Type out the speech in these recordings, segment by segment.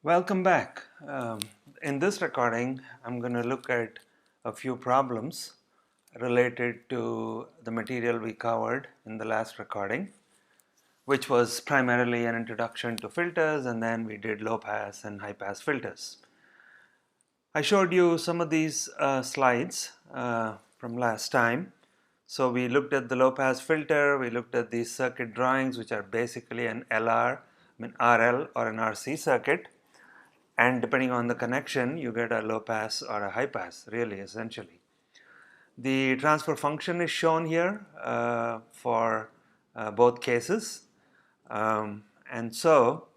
Welcome back. In this recording, I'm going to look at a few problems related to the material we covered in the last recording, which was primarily an introduction to filters, and then we did low pass and high pass filters. I showed you some of these slides from last time. So we looked at the low pass filter, we looked at these circuit drawings, which are basically an RL or an RC circuit. And depending on the connection, you get a low pass or a high pass, really, essentially. The transfer function is shown here for both cases. And so,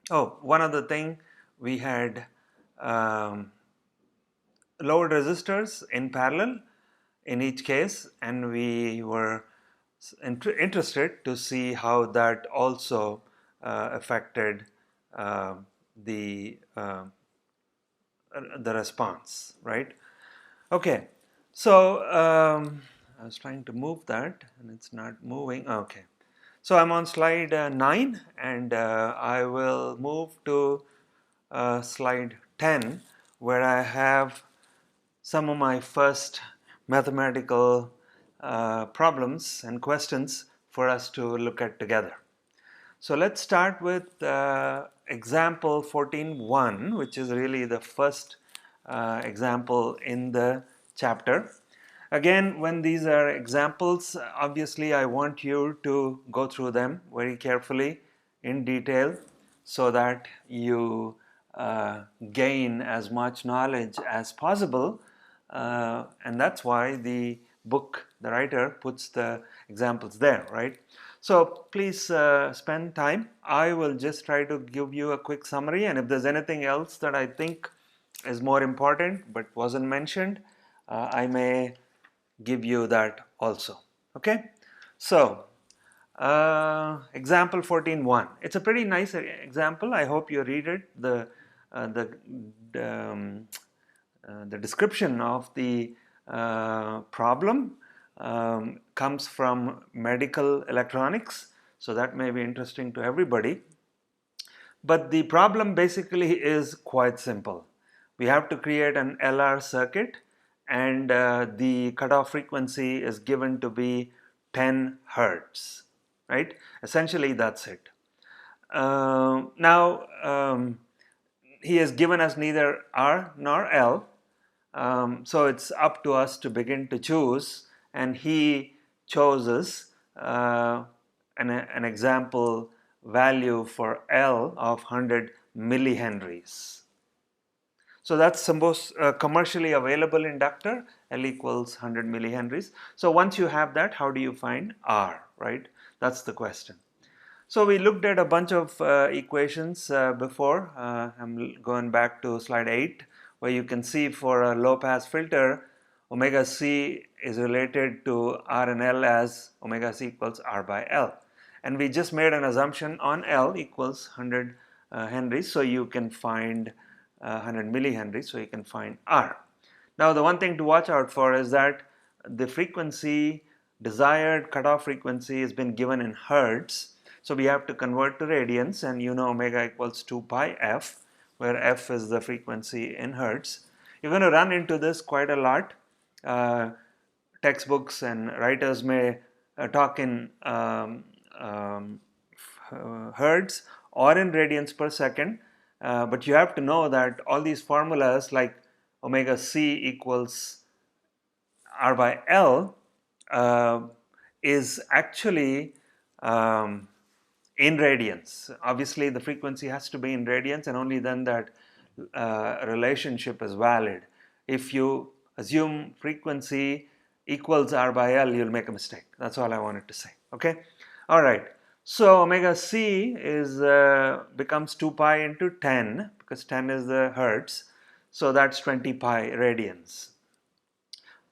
one other thing, we had load resistors in parallel in each case, and we were interested to see how that also affected the response, right? Okay, so I was trying to move that and it's not moving. Okay, so I'm on slide 9, and I will move to slide 10, where I have some of my first mathematical problems and questions for us to look at together. So let's start with example 14.1, which is really the first example in the chapter. Again, when these are examples, obviously I want you to go through them very carefully in detail so that you gain as much knowledge as possible, and that's why the book, the writer, puts the examples there, right? So please spend time. I will just try to give you a quick summary, and if there's anything else that I think is more important but wasn't mentioned, I may give you that also. Okay, so example 14.1. It's a pretty nice example. I hope you read it. The description of the problem comes from medical electronics, so that may be interesting to everybody. But the problem basically is quite simple. We have to create an LR circuit, and the cutoff frequency is given to be 10 Hertz, right? Essentially, that's it. Now, he has given us neither R nor L, so it's up to us to begin to choose, and he chooses an example value for L of 100 millihenries. So that's the most commercially available inductor, L equals 100 millihenries. So once you have that, how do you find R, right? That's the question. So we looked at a bunch of equations before. I'm going back to slide 8, where you can see for a low pass filter, omega c is related to R and L as omega c equals R by L. And we just made an assumption on L equals 100 henries, so you can find 100 millihenries, so you can find R. Now the one thing to watch out for is that the frequency, desired cutoff frequency, has been given in Hertz. So we have to convert to radians, and you know omega equals 2 pi f, where f is the frequency in Hertz. You're going to run into this quite a lot. Textbooks and writers may talk in Hertz or in radians per second, but you have to know that all these formulas like omega c equals R by L is actually in radians. Obviously the frequency has to be in radians, and only then that relationship is valid. If you assume frequency equals R by L, you'll make a mistake. That's all I wanted to say. Okay, all right. So omega c is becomes 2 pi into 10, because 10 is the Hertz, so that's 20 pi radians.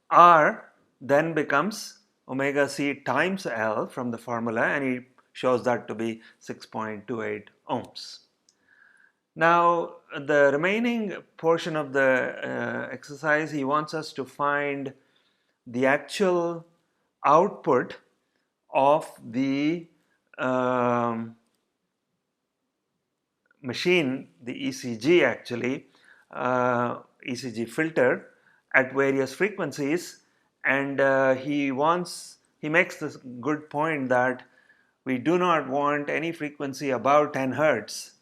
R then becomes omega c times L from the formula, and he shows that to be 6.28 ohms. Now the remaining portion of the exercise, he wants us to find the actual output of the machine the ECG actually, ECG filter at various frequencies, and he makes this good point that we do not want any frequency above 10 hertz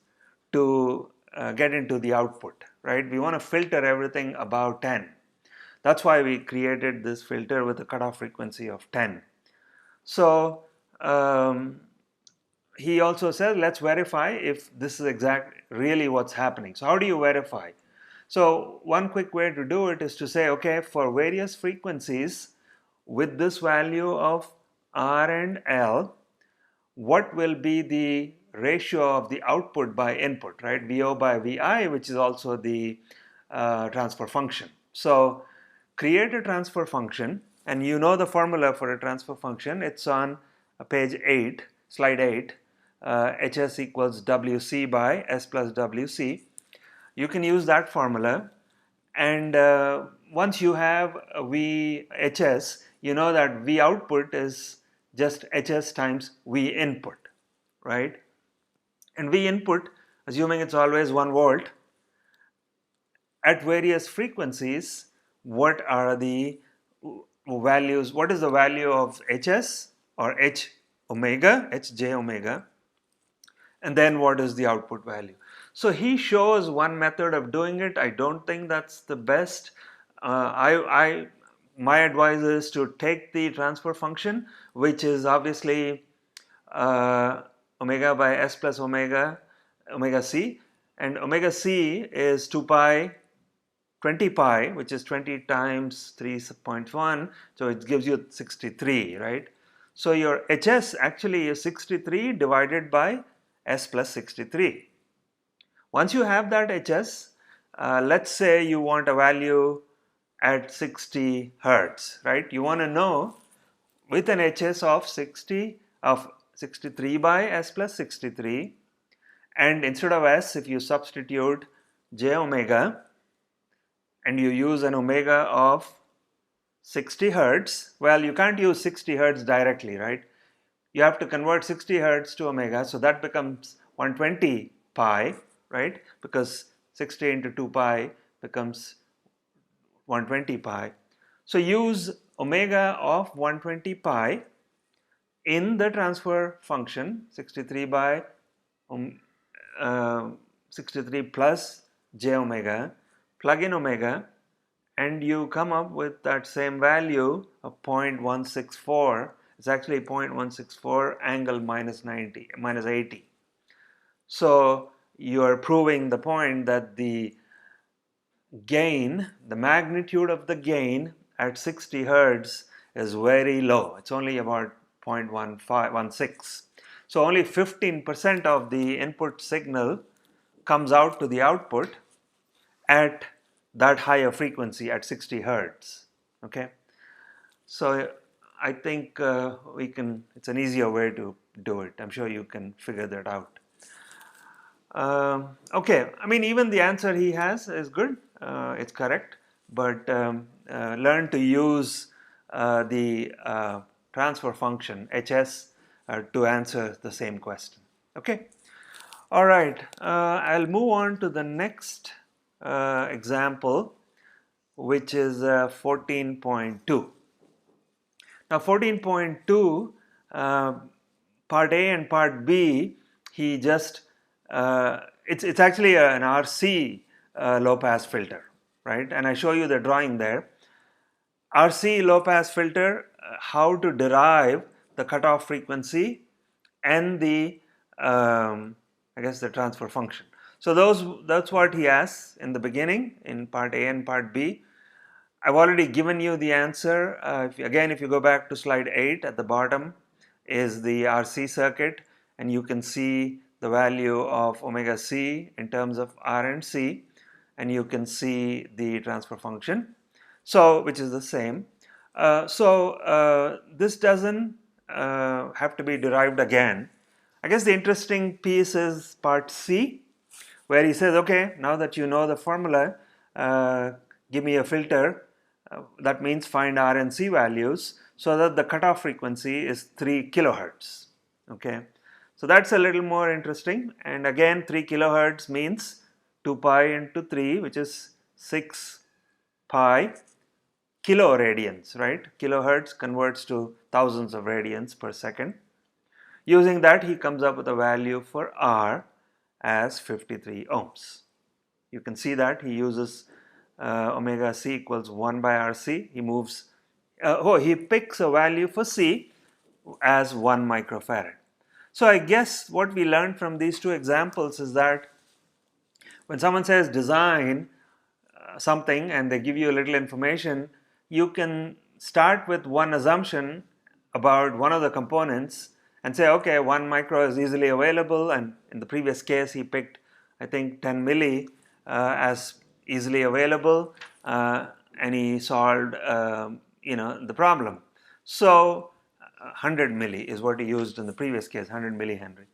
to get into the output, right? We want to filter everything above 10. That's why we created this filter with a cutoff frequency of 10. So he also says, let's verify if this is really what's happening. So how do you verify? So one quick way to do it is to say, okay, for various frequencies with this value of R and L, what will be the ratio of the output by input, right? VO by VI, which is also the transfer function. So create a transfer function, and you know the formula for a transfer function. It's on page 8, slide 8, HS equals WC by S plus WC. You can use that formula, and once you have VHS, you know that V output is just HS times V input, right? And V input, assuming it's always 1 volt, at various frequencies, what are the values? What is the value of HS or H omega, Hj omega, and then what is the output value? So he shows one method of doing it. I don't think that's the best. My advice is to take the transfer function, which is obviously omega by S plus omega c, and omega c is 2 pi 20 pi, which is 20 times 3.1, so it gives you 63, right? So your HS actually is 63 divided by S plus 63. Once you have that HS, let's say you want a value at 60 hertz, right? You want to know with an HS of 63 by S plus 63, and instead of S, if you substitute j omega and you use an omega of 60 hertz, well, you can't use 60 hertz directly, right? You have to convert 60 hertz to omega, so that becomes 120 pi, right? Because 60 into 2 pi becomes 120 pi. So use omega of 120 pi in the transfer function, 63 by 63 plus j omega, plug in omega, and you come up with that same value of 0.164. It's actually 0.164 angle minus 80. So you are proving the point that the gain, the magnitude of the gain at 60 hertz is very low. It's only about 0.16. So only 15% of the input signal comes out to the output at that higher frequency at 60 hertz. Okay, so I think it's an easier way to do it. I'm sure you can figure that out. Okay, I mean, even the answer he has is good. It's correct, but learn to use the transfer function HS to answer the same question. Okay, all right. I'll move on to the next example, which is 14.2. Now 14.2, part A and part B, he just it's actually an RC low pass filter, right? And I show you the drawing there. RC low pass filter, how to derive the cutoff frequency and the I guess the transfer function. So that's what he asks in the beginning in part A and part B. I've already given you the answer. If you go back to slide 8, at the bottom is the RC circuit, and you can see the value of omega c in terms of R and C, and you can see the transfer function, so which is the same. This doesn't have to be derived again. I guess the interesting piece is part C, where he says, okay, now that you know the formula, give me a filter. That means find R and C values so that the cutoff frequency is 3 kilohertz. Okay, So that's a little more interesting. And again, 3 kilohertz means 2 pi into 3, which is 6 pi kiloradians, right? Kilohertz converts to thousands of radians per second. Using that, he comes up with a value for R as 53 ohms. You can see that he uses omega C equals 1 by RC. He moves, he picks a value for C as 1 microfarad. So I guess what we learned from these two examples is that when someone says design something and they give you a little information, you can start with one assumption about one of the components and say, okay, 1 micro is easily available, and in the previous case he picked, I think, 10 milli as easily available, and he solved the problem. So 100 milli is what he used in the previous case, 100 millihenry.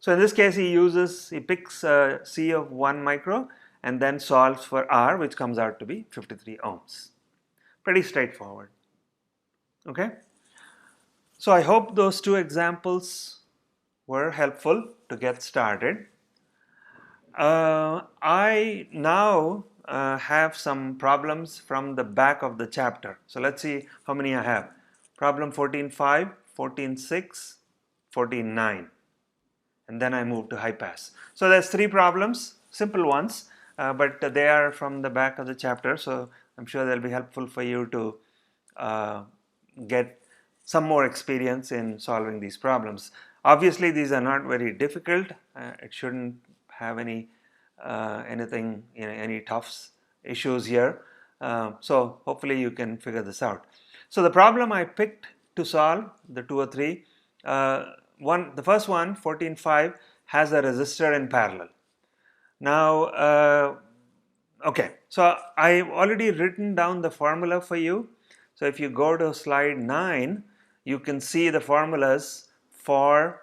So in this case he picks C of 1 micro and then solves for R, which comes out to be 53 ohms. Pretty straightforward. Okay? So I hope those two examples were helpful to get started. I now have some problems from the back of the chapter. So let's see how many I have. Problem 14.5, 14.6, 14.9. And then I move to high pass. So there's 3 problems, simple ones, but they are from the back of the chapter, so I'm sure they'll be helpful for you to get some more experience in solving these problems. Obviously these are not very difficult. It shouldn't have any tough issues here. So hopefully you can figure this out. So the problem I picked to solve, the 2 or 3, the first one, 14.5, has a resistor in parallel. Now, okay, so I've already written down the formula for you. So if you go to slide 9, you can see the formulas for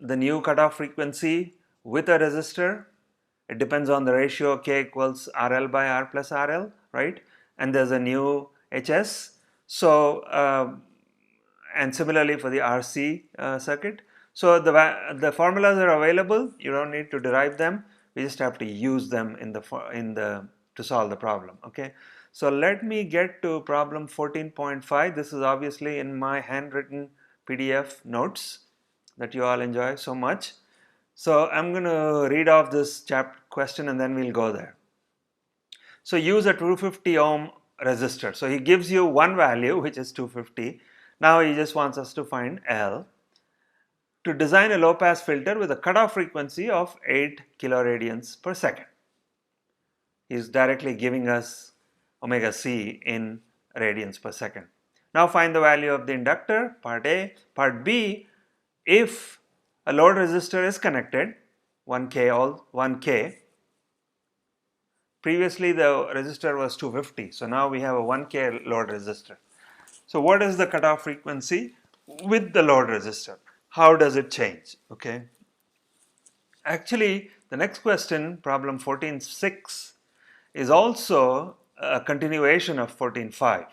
the new cutoff frequency with a resistor. It depends on the ratio K equals RL by R plus RL, right? And there's a new HS. So, and similarly for the RC circuit. So the formulas are available. You don't need to derive them. We just have to use them to solve the problem. Okay. So let me get to problem 14.5. This is obviously in my handwritten PDF notes that you all enjoy so much. So I'm going to read off this question and then we'll go there. So use a 250 ohm resistor. So he gives you one value, which is 250. Now he just wants us to find L. To design a low pass filter with a cutoff frequency of 8 kiloradians per second. He's directly giving us omega C in radians per second. Now find the value of the inductor, part A. Part B, if a load resistor is connected, 1K. Previously the resistor was 250, so now we have a 1K load resistor. So what is the cutoff frequency with the load resistor? How does it change? Okay. Actually, the next question, problem 14.6, is also a continuation of 14.5.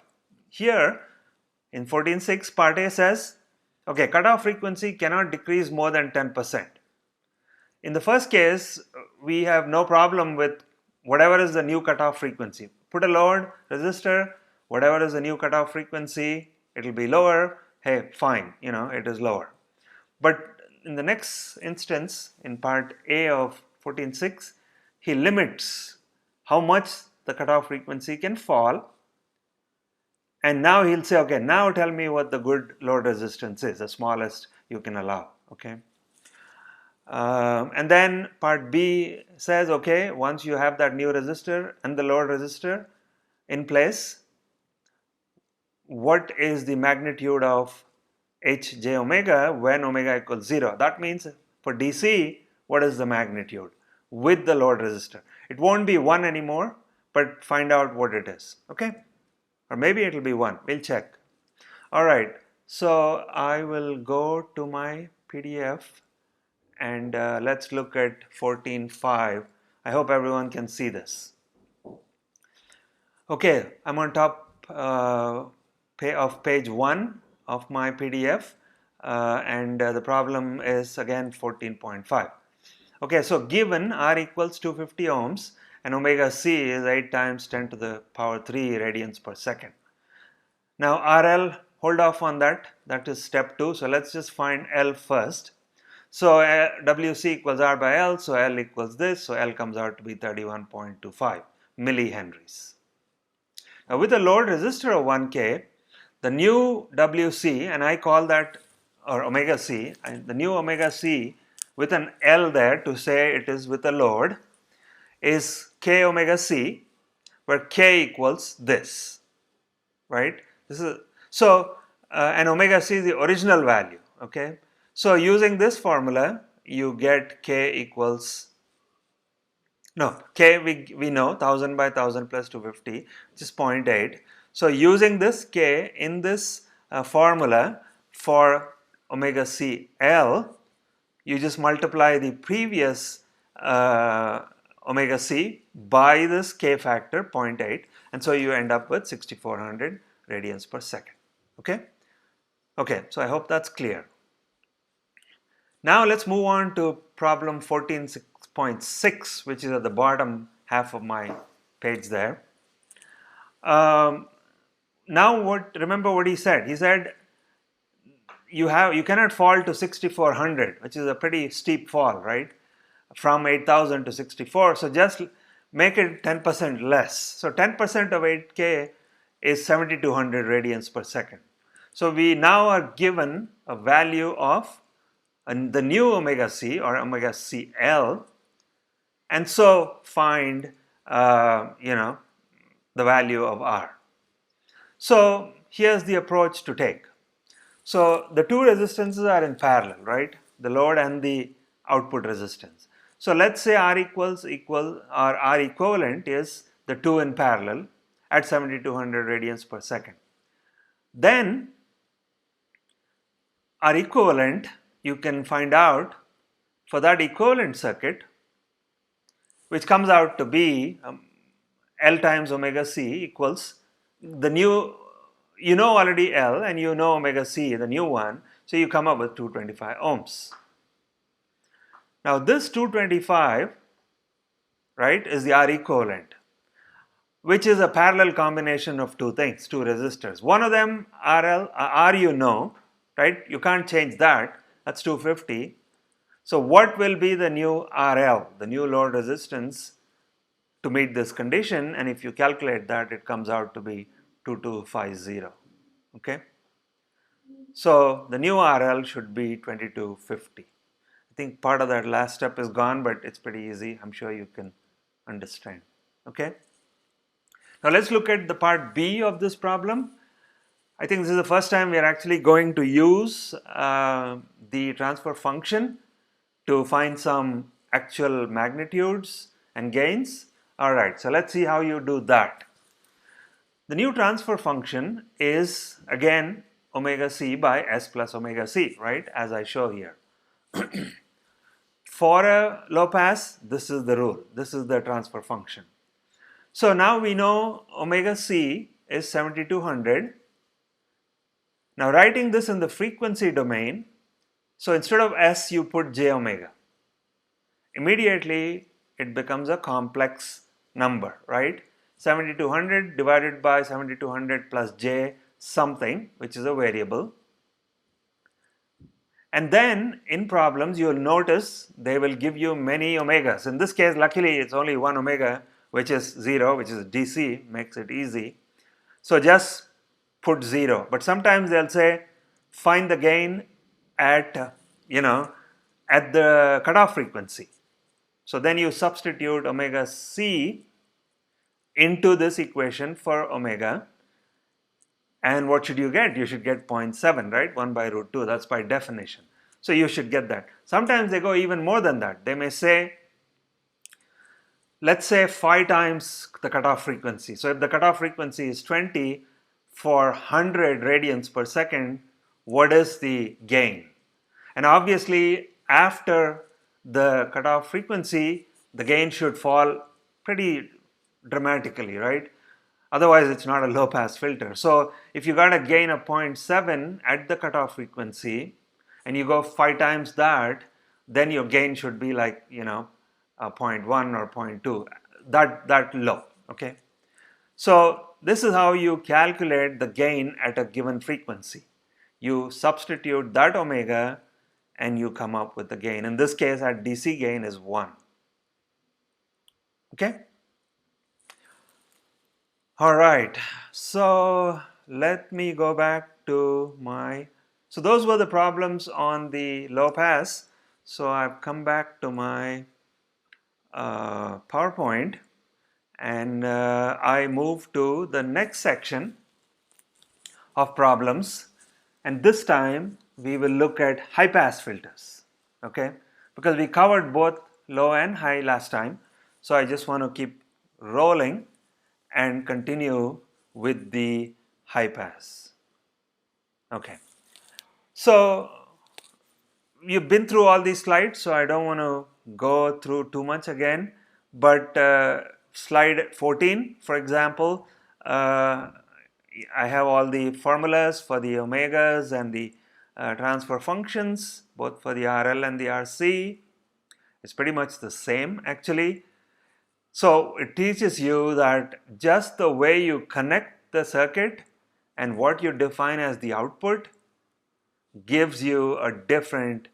Here, in 14.6, part A says, okay, cutoff frequency cannot decrease more than 10%. In the first case, we have no problem with whatever is the new cutoff frequency. Put a load resistor, whatever is the new cutoff frequency, it will be lower. Hey, fine, it is lower. But in the next instance, in part A of 14.6, he limits how much the cutoff frequency can fall. And now he'll say, okay, now tell me what the good load resistance is, the smallest you can allow. Okay. And then part B says, okay, once you have that new resistor and the load resistor in place, what is the magnitude of Hj omega when omega equals 0? That means for DC, what is the magnitude with the load resistor? It won't be 1 anymore, but find out what it is. Okay? Or maybe it will be 1. We'll check. Alright, so I will go to my PDF and let's look at 14.5. I hope everyone can see this. Okay, I'm on top of page 1 of my PDF. and the problem is again 14.5. Okay, so given R equals 250 ohms and omega c is 8 times 10 to the power 3 radians per second. Now RL, hold off on that, that is step 2. So let's just find L first. So WC equals R by L, so L equals this, so L comes out to be 31.25 millihenries. Now with a load resistor of 1K, the new WC, and I call that, or omega C, the new omega C with an L there to say it is with a load, is K omega C, where K equals this, right? This is so, and omega C is the original value, okay? So using this formula, you get K equals, no, K we know 1000 by 1000 plus 250, which is 0.8. So using this K in this formula for omega C L, you just multiply the previous omega C by this K factor 0.8, and so you end up with 6400 radians per second. Okay? Okay, so I hope that's clear. Now let's move on to problem 14.6, which is at the bottom half of my page there. Now remember what he said. He said you cannot fall to 6400, which is a pretty steep fall, right? From 8000 to 64. So just make it 10% less. So 10% of 8K is 7200 radians per second. So we now are given a value of the new omega C or omega CL, and so find the value of R. So here's the approach to take. So the two resistances are in parallel, right? The load and the output resistance. So let's say R equivalent is the two in parallel at 7200 radians per second. Then R equivalent, you can find out for that equivalent circuit, which comes out to be L times omega C equals the new, you know already L and you know omega C, the new one, so you come up with 225 ohms. Now this 225, right, is the R equivalent, which is a parallel combination of two things, two resistors. One of them, R you know, right, you can't change that, that's 250. So what will be the new RL, the new load resistance to meet this condition? And if you calculate that, it comes out to be 2250, okay? So the new RL should be 2250. I think part of that last step is gone, but it's pretty easy. I'm sure you can understand, okay? Now let's look at the part B of this problem. I think this is the first time we are actually going to use the transfer function to find some actual magnitudes and gains. Alright, so let's see how you do that. The new transfer function is again omega C by S plus omega C, right, as I show here. For a low pass, this is the rule, this is the transfer function. So now we know omega C is 7200. Now writing this in the frequency domain, so instead of S you put j omega. Immediately it becomes a complex number, right? 7200 divided by 7200 plus j something, which is a variable. And then in problems you will notice they will give you many omegas. In this case, luckily it's only one omega, which is 0, which is DC, makes it easy. So just put 0. But sometimes they'll say find the gain at at the cutoff frequency. So then you substitute omega C into this equation for omega, and what should you get? You should get 0.7, right? 1 by root 2, that's by definition. So you should get that. Sometimes they go even more than that. They may say, let's say 5 times the cutoff frequency. So if the cutoff frequency is 20 for 100 radians per second, what is the gain? And obviously after the cutoff frequency, the gain should fall pretty dramatically, right? Otherwise it's not a low pass filter. So if you got a gain of 0.7 at the cutoff frequency, and you go 5 times that, then your gain should be like, you know, 0.1 or 0.2, that low, okay? So this is how you calculate the gain at a given frequency. You substitute that omega and you come up with the gain. In this case, our DC gain is 1. Okay? All right. So let me go back to my... So those were the problems on the low pass. So I've come back to my PowerPoint, and I move to the next section of problems, and this time we will look at high pass filters, okay, because we covered both low and high last time. So I just want to keep rolling and continue with the high pass. Okay, so you've been through all these slides, so I don't want to go through too much again, but slide 14, for example, I have all the formulas for the omegas and the transfer functions, both for the RL and the RC. It's pretty much the same actually. So it teaches you that just the way you connect the circuit and what you define as the output gives you a different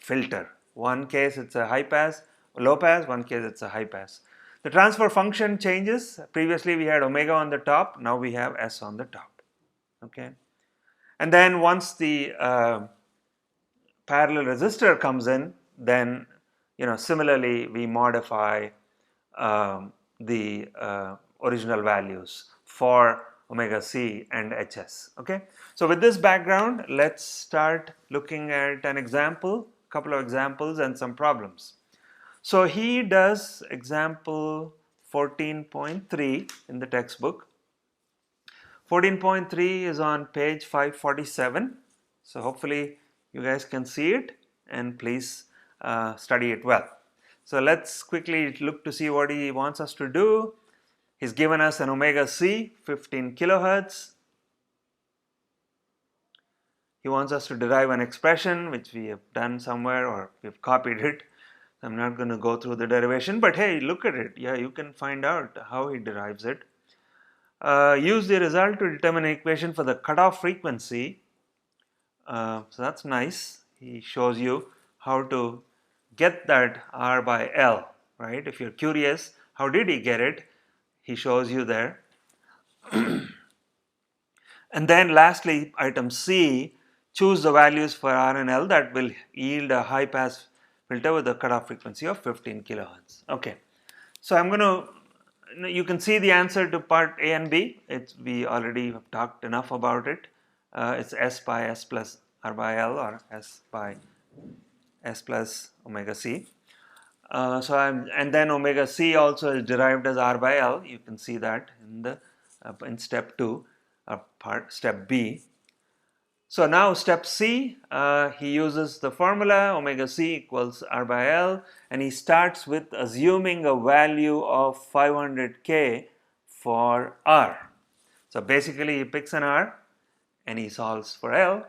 filter. One case it's a high pass, low pass, one case it's a high pass. The transfer function changes. Previously we had omega on the top, now we have S on the top. Okay, and then once the parallel resistor comes in, then similarly we modify the original values for omega C and HS. Okay, so with this background, let's start looking at an example, couple of examples and some problems. So he does example 14.3 in the textbook. 14.3 is on page 547. So hopefully you guys can see it, and please study it well. So let's quickly look to see what he wants us to do. He's given us an omega C, 15 kilohertz. He wants us to derive an expression, which we have done somewhere or we've copied it. I'm not going to go through the derivation, but hey, look at it. Yeah, you can find out how he derives it. Use the result to determine an equation for the cutoff frequency. So that's nice. He shows you how to get that R by L, right? If you're curious, how did he get it? He shows you there. And then lastly, item C, choose the values for R and L that will yield a high pass filter with a cutoff frequency of 15 kilohertz. Okay, so I'm going to, you can see the answer to part A and B. We already have talked enough about it. It's S by S plus R by L, or S by S plus omega C. And then omega C also is derived as R by L. You can see that in the in step 2, step B. So now step C, he uses the formula omega C equals R by L, and he starts with assuming a value of 500K for R. So basically he picks an R and he solves for L,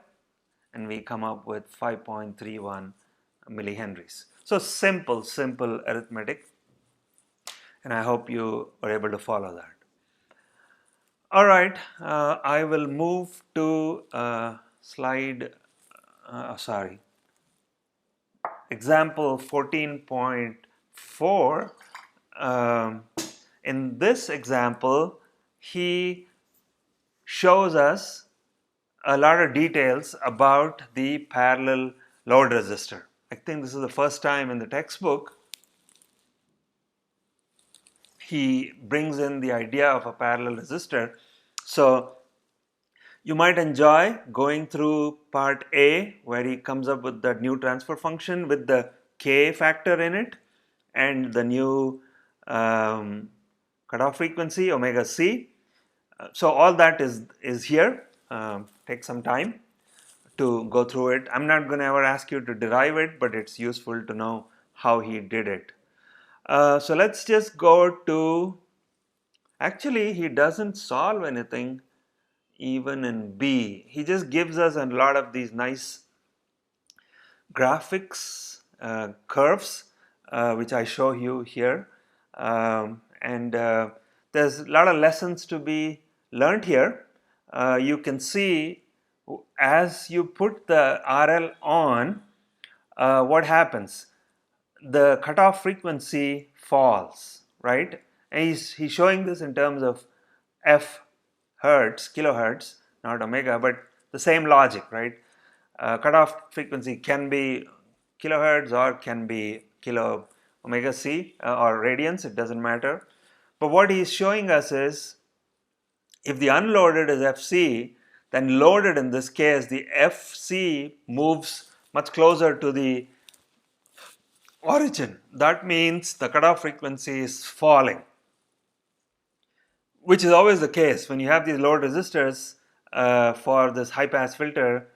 and we come up with 5.31 millihenries. So simple arithmetic, and I hope you are able to follow that. All right, I will move to slide, example 14.4. In this example, he shows us a lot of details about the parallel load resistor. I think this is the first time in the textbook he brings in the idea of a parallel resistor. So you might enjoy going through part A, where he comes up with the new transfer function with the K factor in it and the new cutoff frequency omega C. So all that is here. Take some time to go through it. I'm not going to ever ask you to derive it, but it's useful to know how he did it. So let's just go to, actually he doesn't solve anything even in B. He just gives us a lot of these nice graphics curves, which I show you here. And there's a lot of lessons to be learned here. You can see as you put the RL on, what happens? The cutoff frequency falls, right? And he's showing this in terms of F hertz, kilohertz, not omega, but the same logic, right? Cutoff frequency can be kilohertz or can be kilo omega c or radians, it doesn't matter. But what he's showing us is if the unloaded is Fc, then loaded in this case, the Fc moves much closer to the origin. That means the cutoff frequency is falling, which is always the case when you have these load resistors for this high pass filter.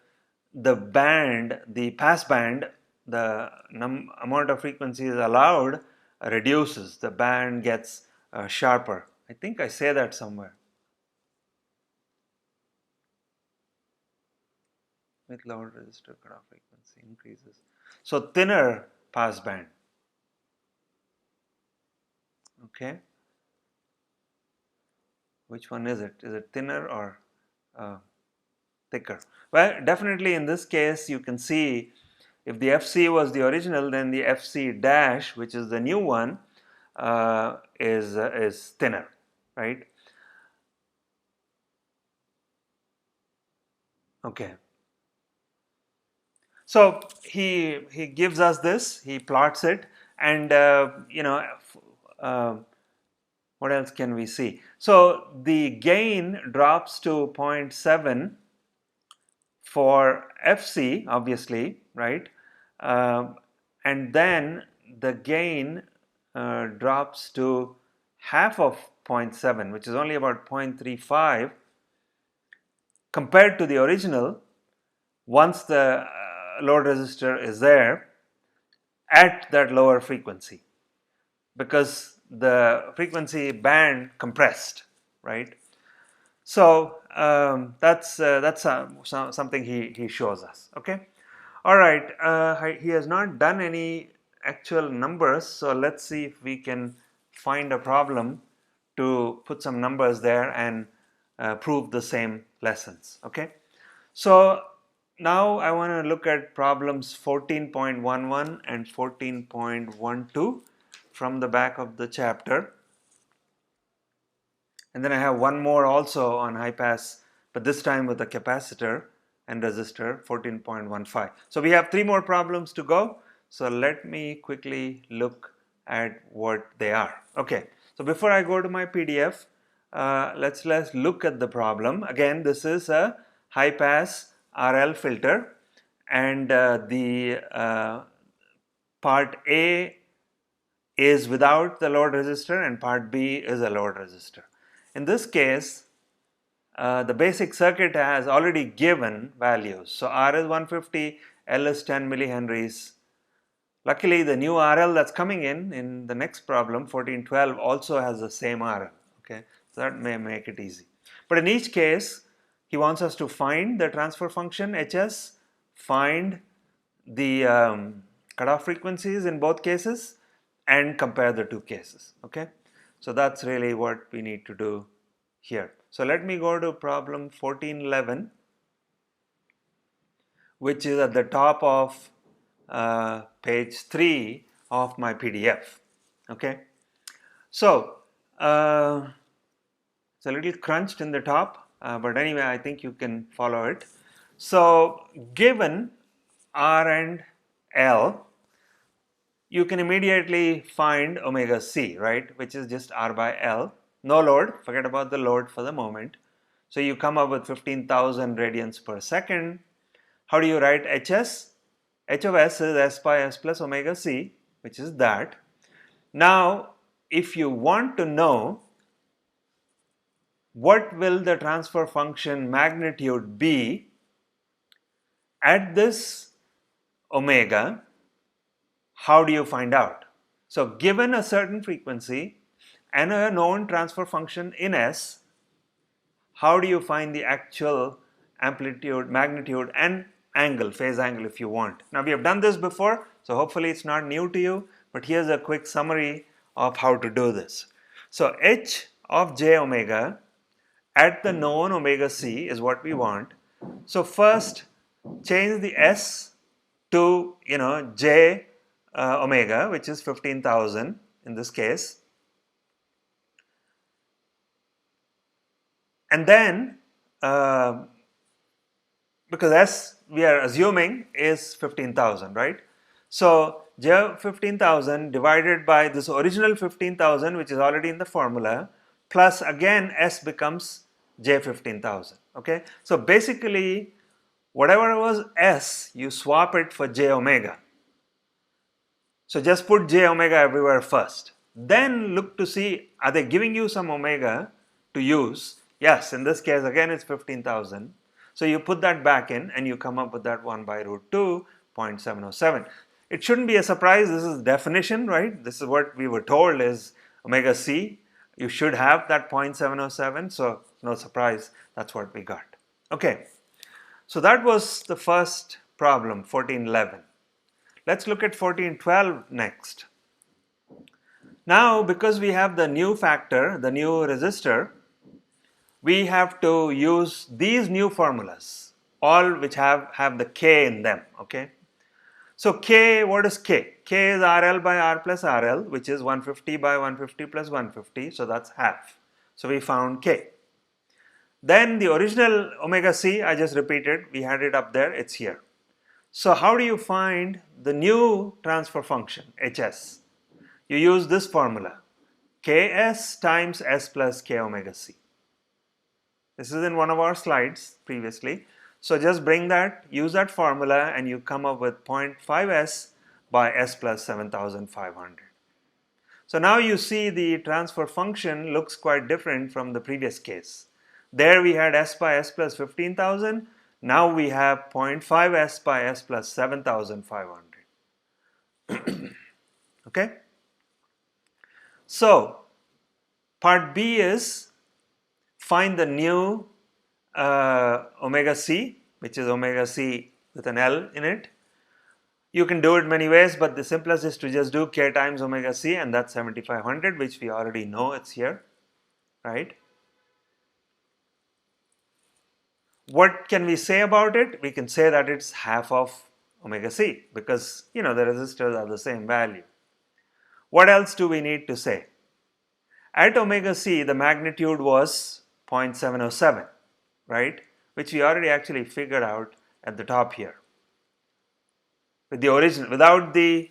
The band, the pass band, the amount of frequencies allowed reduces. The band gets sharper. I think I say that somewhere. With load resistor, cutoff frequency increases. So thinner pass band. Okay. Which one is it? Is it thinner or thicker? Well, definitely in this case, you can see if the Fc was the original, then the Fc dash, which is the new one, is thinner, right? Okay. So he gives us this, he plots it, and what else can we see? So the gain drops to 0.7 for Fc, obviously, right? And then the gain drops to half of 0.7, which is only about 0.35 compared to the original once the load resistor is there at that lower frequency, because the frequency band compressed, right? So that's something he shows us. Okay, all right. He has not done any actual numbers, so let's see if we can find a problem to put some numbers there and prove the same lessons. Okay, so now I want to look at problems 14.11 and 14.12 from the back of the chapter. And then I have one more also on high pass, but this time with a capacitor and resistor, 14.15. So we have three more problems to go. So let me quickly look at what they are. Okay, so before I go to my PDF, let's look at the problem. Again, this is a high pass RL filter, and the part A is without the load resistor and part B is a load resistor. In this case, the basic circuit has already given values. So R is 150, L is 10 millihenries. Luckily, the new RL that's coming in the next problem, 1412, also has the same RL. Okay, so that may make it easy. But in each case, he wants us to find the transfer function Hs, find the cutoff frequencies in both cases, and compare the two cases. Okay, so that's really what we need to do here. So let me go to problem 1411, which is at the top of page 3 of my PDF. Okay, so it's a little crunched in the top, but anyway, I think you can follow it. So given R and L, you can immediately find omega c, right, which is just R by L. No load, forget about the load for the moment. So you come up with 15,000 radians per second. How do you write Hs? H of S is S by S plus omega c, which is that. Now, if you want to know what will the transfer function magnitude be at this omega, how do you find out? So given a certain frequency and a known transfer function in S, how do you find the actual amplitude, magnitude, and angle, phase angle if you want. Now we have done this before, so hopefully it's not new to you, but here's a quick summary of how to do this. So h of j omega at the known omega c is what we want. So first change the s to j omega, which is 15,000 in this case, and then because s we are assuming is 15,000, right? So j 15,000 divided by this original 15,000, which is already in the formula, plus again s becomes j 15,000. Okay, so basically whatever was s, you swap it for j omega. So just put j omega everywhere first. Then look to see, are they giving you some omega to use? Yes, in this case again it's 15,000. So you put that back in and you come up with that 1 by root 2, 0.707. It shouldn't be a surprise, this is definition, right? This is what we were told is omega c. You should have that 0.707, so no surprise, that's what we got. Okay, so that was the first problem, 1411. Let's look at 1412 next. Now, because we have the new factor, the new resistor, we have to use these new formulas, all which have the k in them, okay? So k, what is k? K is RL by R plus RL, which is 150 by 150 plus 150, so that's half. So we found k. Then the original omega c, I just repeated, we had it up there, it's here. So how do you find the new transfer function, Hs? You use this formula, Ks times S plus K omega c. This is in one of our slides previously. So just bring that, use that formula, and you come up with 0.5S by S plus 7,500. So now you see the transfer function looks quite different from the previous case. There we had S by S plus 15,000. Now we have 0.5S by S plus 7,500. Okay? So, part B is find the new omega c, which is omega c with an L in it. You can do it many ways, but the simplest is to just do k times omega c, and that's 7,500, which we already know it's here, right? What can we say about it? We can say that it's half of omega c because the resistors are the same value. What else do we need to say? At omega c, the magnitude was 0.707, right? Which we already actually figured out at the top here. With the original, without the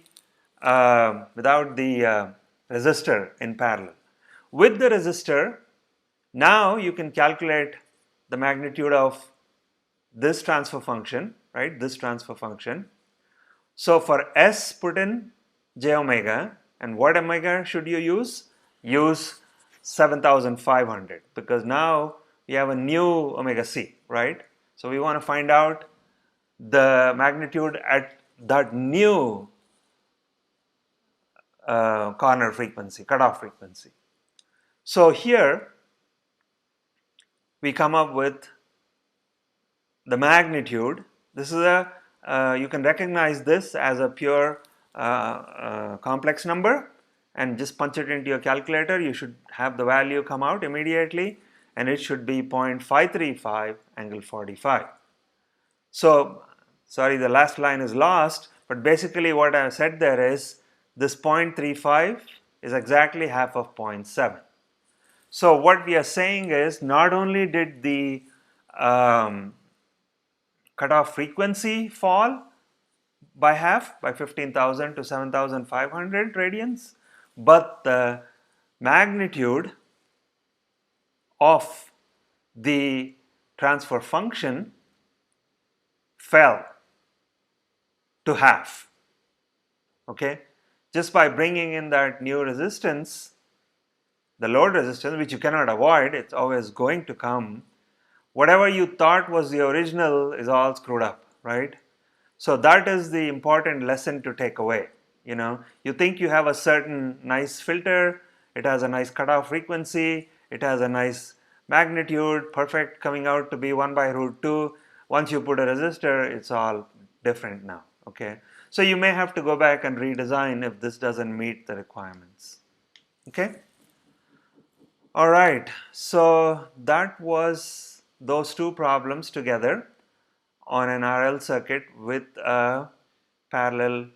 resistor in parallel. With the resistor, now you can calculate the magnitude of this transfer function, right? This transfer function. So for S, put in j omega, and what omega should you use? Use 7,500 because now we have a new omega c, right? So we want to find out the magnitude at that new corner frequency, cutoff frequency. So here we come up with the magnitude. This is you can recognize this as a pure complex number and just punch it into your calculator. You should have the value come out immediately, and it should be 0.535 angle 45. So, sorry, the last line is lost, but basically what I said there is this 0.35 is exactly half of 0.7. So what we are saying is not only did the cutoff frequency fall by half, by 15,000 to 7,500 radians, but the magnitude of the transfer function fell to half. Okay, just by bringing in that new resistance, the load resistance, which you cannot avoid, it's always going to come. Whatever you thought was the original is all screwed up, right? So that is the important lesson to take away. You think you have a certain nice filter, it has a nice cutoff frequency, it has a nice magnitude, perfect, coming out to be 1 by root 2. Once you put a resistor, it's all different now. Okay, so you may have to go back and redesign if this doesn't meet the requirements. Okay. All right, so that was those two problems together on an RL circuit with a parallel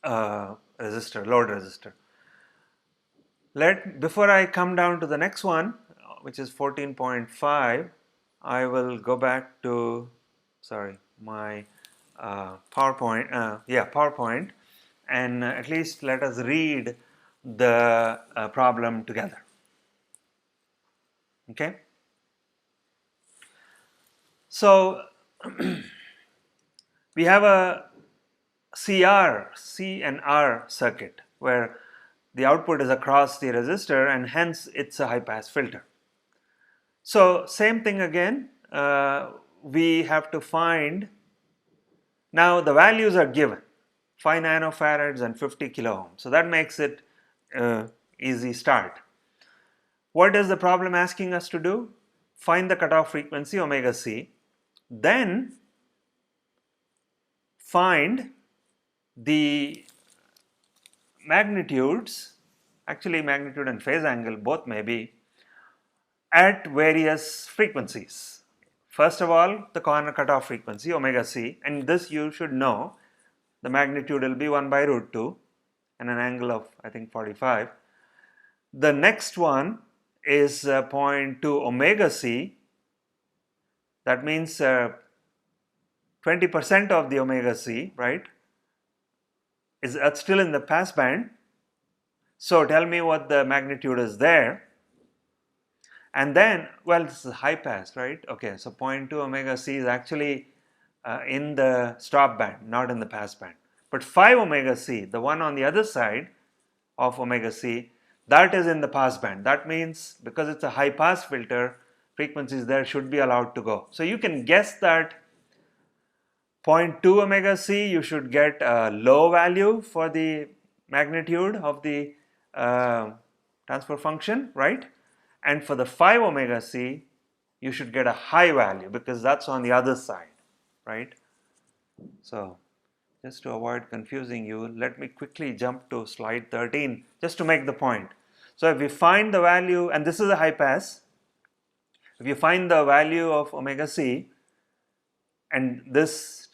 resistor, load resistor. Before I come down to the next one, which is 14.5, I will go back to, sorry, my PowerPoint, PowerPoint, and at least let us read the problem together. Okay. So we have a C and R circuit where the output is across the resistor and hence it's a high pass filter. So same thing again, we have to find, now the values are given, 5 nanofarads and 50 kilo ohms. So that makes it easy start. What is the problem asking us to do? Find the cutoff frequency omega c, then find the magnitudes, actually magnitude and phase angle both may be, at various frequencies. First of all, the corner cutoff frequency omega c, and this you should know, the magnitude will be 1 by root 2 and an angle of I think 45. The next one is 0.2 omega c, that means 20% of the omega c, right, is still in the pass band. So tell me what the magnitude is there. And then, well, this is high pass, right? Okay, so 0.2 omega c is actually in the stop band, not in the pass band. But 5 omega c, the one on the other side of omega c, that is in the pass band. That means because it's a high pass filter, frequencies there should be allowed to go. So you can guess that 0.2 omega c, you should get a low value for the magnitude of the transfer function, right? And for the 5 omega c, you should get a high value because that's on the other side, right? So just to avoid confusing you, let me quickly jump to slide 13 just to make the point. So if we find the value, and this is a high pass, if you find the value of omega c, and this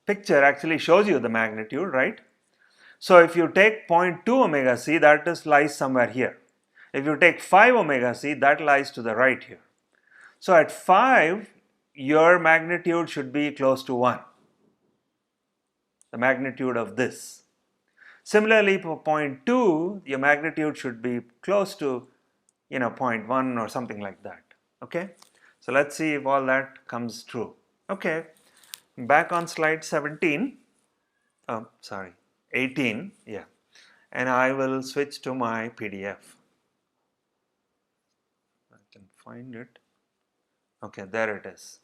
picture actually shows you the magnitude, right? So if you take 0.2 omega c, that lies somewhere here. If you take 5 omega c, that lies to the right here. So at 5, your magnitude should be close to 1, the magnitude of this. Similarly, for 0.2, your magnitude should be close to 0.1 or something like that. Okay, so let's see if all that comes true. Okay, back on slide 17. Oh, sorry, 18. Yeah, and I will switch to my PDF. I can find it. Okay, there it is.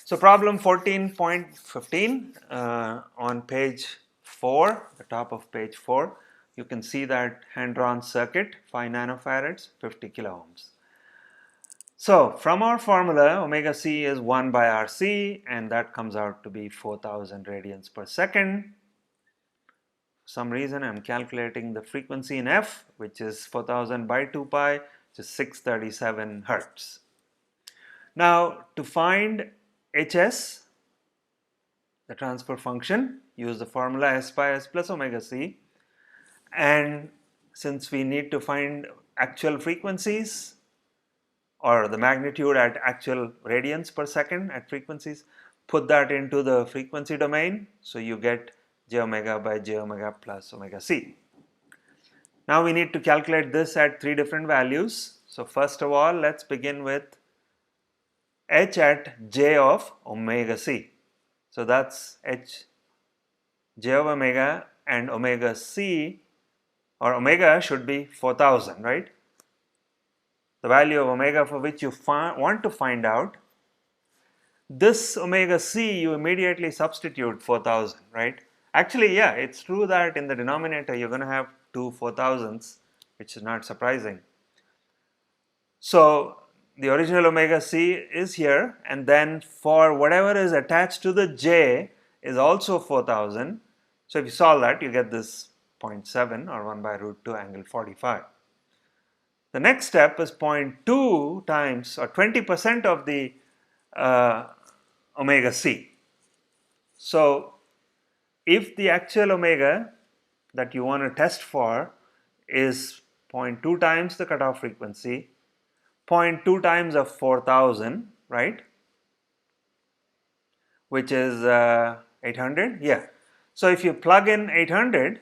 So problem 14.15 on page 4, the top of page 4, you can see that hand-drawn circuit, 5 nanofarads, 50 kilo ohms. So from our formula, omega c is 1 by RC, and that comes out to be 4000 radians per second. For some reason, I'm calculating the frequency in F, which is 4000 by 2 pi, which is 637 hertz. Now, to find Hs, the transfer function, use the formula S by S plus omega c. And since we need to find actual frequencies or the magnitude at actual radians per second at frequencies, put that into the frequency domain. So you get j omega by j omega plus omega c. Now we need to calculate this at 3 different values. So first of all, let's begin with h at j of omega c. So that's h j of omega, and omega c, or omega should be 4000, right? The value of omega for which you want to find out. This omega c, you immediately substitute 4000, right? Actually, yeah, it's true that in the denominator you're going to have two 4000s, which is not surprising. So the original omega c is here, and then for whatever is attached to the j is also 4000. So if you solve that, you get this 0.7 or 1 by root 2 angle 45. The next step is 0.2 times or 20% of the omega c. So if the actual omega that you want to test for is 0.2 times the cutoff frequency, 0.2 times of 4000, right? Which is 800, yeah. So if you plug in 800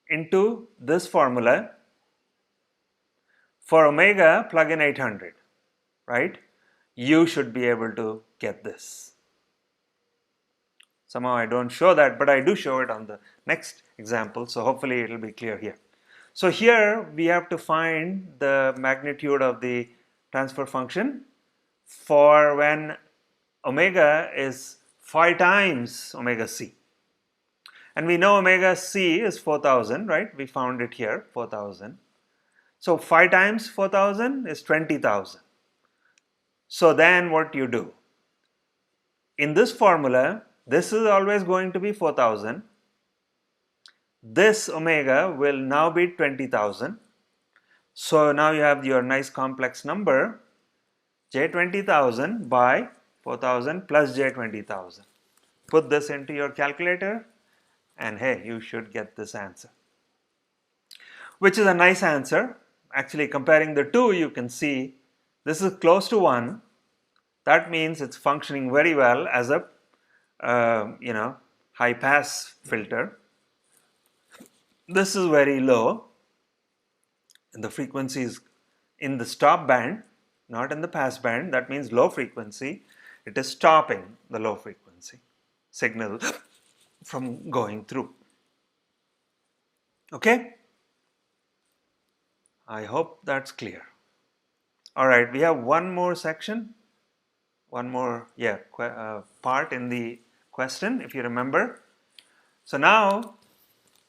into this formula, for omega plug in 800, right? You should be able to get this. Somehow I don't show that, but I do show it on the next example, so hopefully it will be clear here. So here we have to find the magnitude of the transfer function for when omega is 5 times omega c. And we know omega c is 4000, right? We found it here, 4000. So 5 times 4000 is 20,000. So then what you do? In this formula, this is always going to be 4000. This omega will now be 20,000. So now you have your nice complex number, J20,000 by 4000 plus J20,000. Put this into your calculator and hey, you should get this answer, which is a nice answer. Actually, comparing the two, you can see this is close to 1. That means it's functioning very well as a high pass filter. This is very low, and the frequency is in the stop band, not in the pass band. That means low frequency. It is stopping the low frequency signal from going through. Okay? I hope that's clear. All right, we have one more section, one more part in the question, if you remember. So now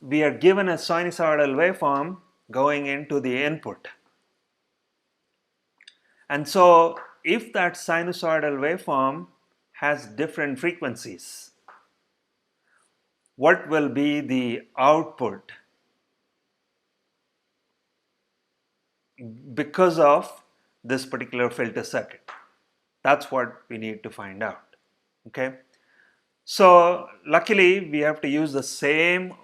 we are given a sinusoidal waveform going into the input. And so if that sinusoidal waveform has different frequencies, what will be the output because of this particular filter circuit? That's what we need to find out. Okay. So luckily we have to use the same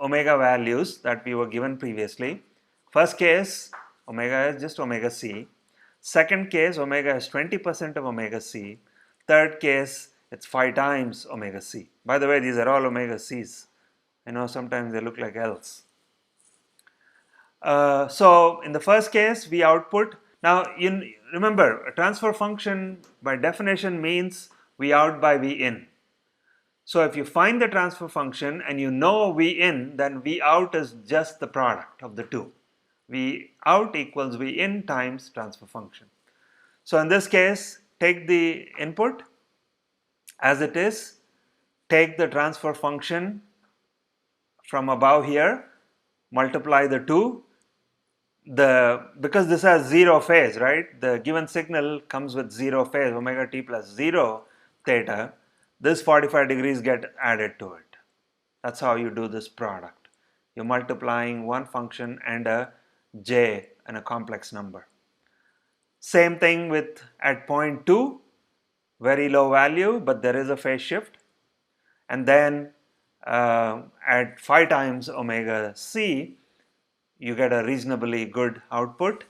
omega values that we were given previously. First case, omega is just omega c. Second case, omega is 20% of omega c. Third case, it's 5 times omega c. By the way, these are all omega c's. I know sometimes they look like L's. So in the first case, we output. Now, remember, a transfer function by definition means V out by V in. So if you find the transfer function and you know V in, then V out is just the product of the two. V out equals V in times transfer function. So in this case, take the input as it is, take the transfer function from above here, multiply the two. Because this has 0 phase, right? The given signal comes with 0 phase, omega t plus 0 theta. This 45 degrees get added to it. That's how you do this product. You're multiplying one function and a j and a complex number. Same thing with at point 2, very low value, but there is a phase shift. And then at 5 times omega c, you get a reasonably good output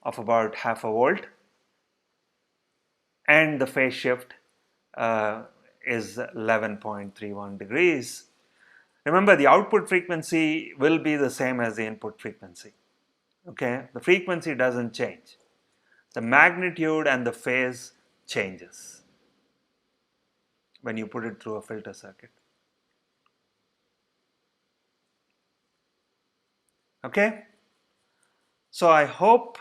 of about half a volt, and the phase shift is 11.31 degrees. Remember, the output frequency will be the same as the input frequency. Okay, the frequency doesn't change. The magnitude and the phase changes when you put it through a filter circuit. Okay, so I hope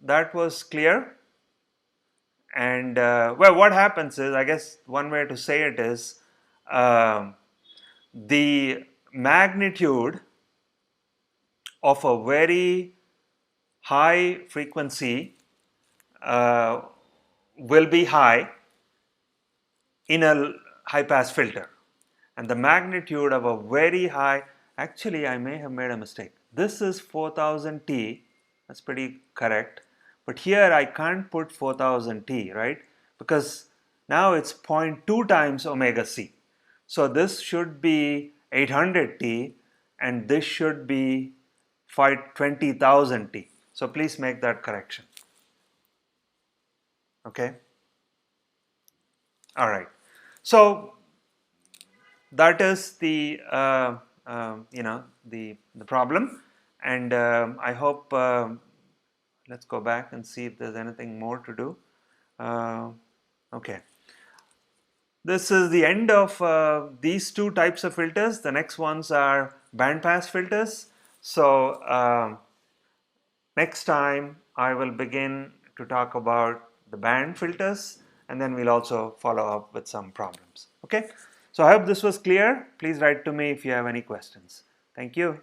that was clear. And well, what happens is, I guess one way to say it is, the magnitude of a very high frequency will be high in a high pass filter, and the magnitude of a very high, actually I may have made a mistake. This is 4000 T, that's pretty correct, but here I can't put 4000 T, right? Because now it's 0.2 times omega C. So this should be 800 T and this should be 20,000 T. So please make that correction. Okay? All right. So that is the the problem, and I hope let's go back and see if there's anything more to do. Okay, this is the end of these two types of filters. The next ones are bandpass filters. So next time I will begin to talk about the band filters, and then we'll also follow up with some problems. Okay, so I hope this was clear. Please write to me if you have any questions. Thank you.